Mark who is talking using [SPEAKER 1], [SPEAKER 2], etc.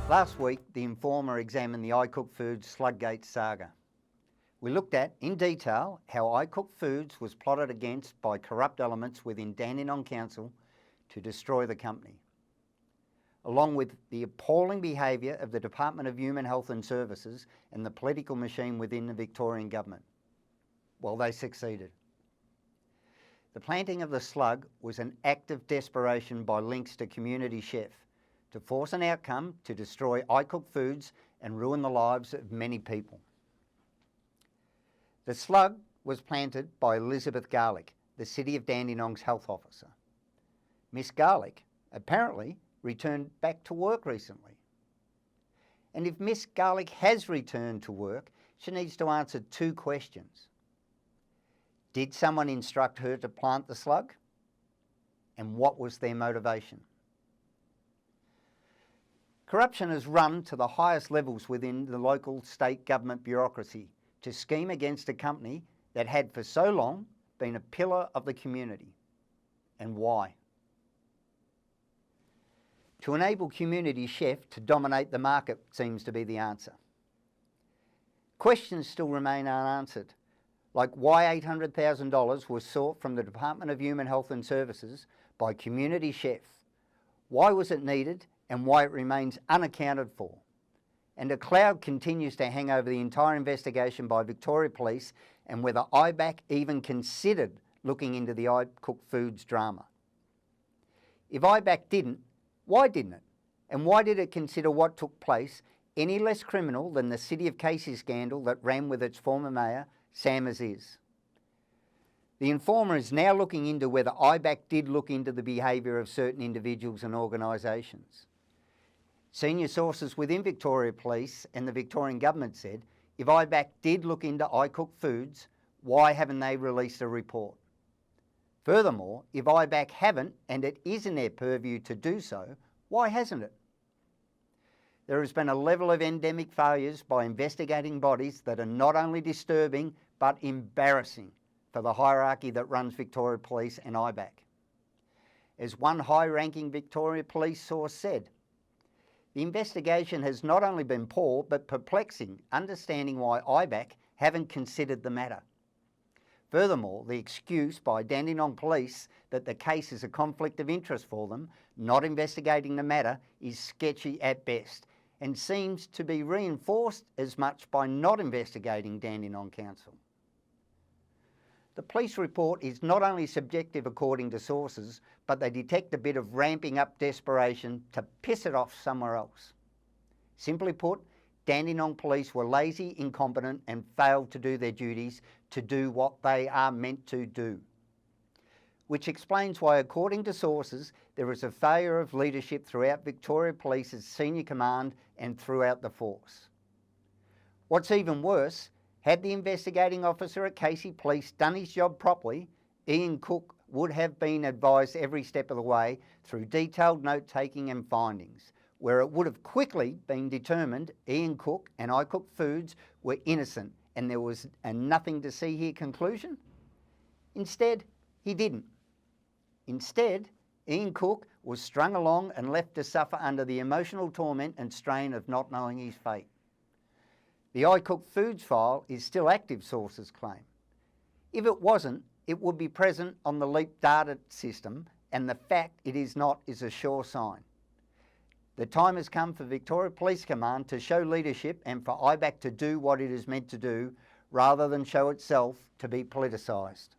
[SPEAKER 1] Last week, the Informer examined the iCook Foods Sluggate saga. We looked at, in detail, how iCook Foods was plotted against by corrupt elements within Dandenong Council to destroy the company, along with the appalling behaviour of the Department of Human Health and Services and the political machine within the Victorian government. Well, they succeeded. The planting of the slug was an act of desperation by links to Community Chef to force an outcome to destroy iCook Foods and ruin the lives of many people. The slug was planted by Elizabeth Garlick, the City of Dandenong's health officer. Miss Garlick apparently returned back to work recently. And if Miss Garlick has returned to work, she needs to answer two questions. Did someone instruct her to plant the slug? And what was their motivation? Corruption has run to the highest levels within the local state government bureaucracy to scheme against a company that had for so long been a pillar of the community. And why? To enable Community Chef to dominate the market seems to be the answer. Questions still remain unanswered, like why $800,000 was sought from the Department of Human Health and Services by Community Chef. Why was it needed and why it remains unaccounted for? And a cloud continues to hang over the entire investigation by Victoria Police and whether IBACC even considered looking into the iCook Foods drama. If IBACC didn't, why didn't it? And why did it consider what took place any less criminal than the City of Casey scandal that ran with its former mayor, Sam Aziz? The Informer is now looking into whether IBACC did look into the behaviour of certain individuals and organisations. Senior sources within Victoria Police and the Victorian Government said, if IBACC did look into iCook Foods, why haven't they released a report? Furthermore, if IBACC haven't, and it is in their purview to do so, why hasn't it? There has been a level of endemic failures by investigating bodies that are not only disturbing, but embarrassing for the hierarchy that runs Victoria Police and IBACC. As one high-ranking Victoria Police source said, the investigation has not only been poor, but perplexing, understanding why IBACC haven't considered the matter. Furthermore, the excuse by Dandenong Police that the case is a conflict of interest for them, not investigating the matter, is sketchy at best and seems to be reinforced as much by not investigating Dandenong Council. The police report is not only subjective according to sources, but they detect a bit of ramping up desperation to piss it off somewhere else. Simply put, Dandenong Police were lazy, incompetent and failed to do their duties to do what they are meant to do. Which explains why, according to sources, there is a failure of leadership throughout Victoria Police's senior command and throughout the force. What's even worse, had the investigating officer at Casey Police done his job properly, Ian Cook would have been advised every step of the way through detailed note-taking and findings, where it would have quickly been determined Ian Cook and iCook Foods were innocent and there was a nothing to see here conclusion. Instead, he didn't. Instead, Ian Cook was strung along and left to suffer under the emotional torment and strain of not knowing his fate. The iCook Foods file is still active, sources claim. If it wasn't, it would be present on the LEAP data system, and the fact it is not is a sure sign. The time has come for Victoria Police Command to show leadership and for IBACC to do what it is meant to do, rather than show itself to be politicised.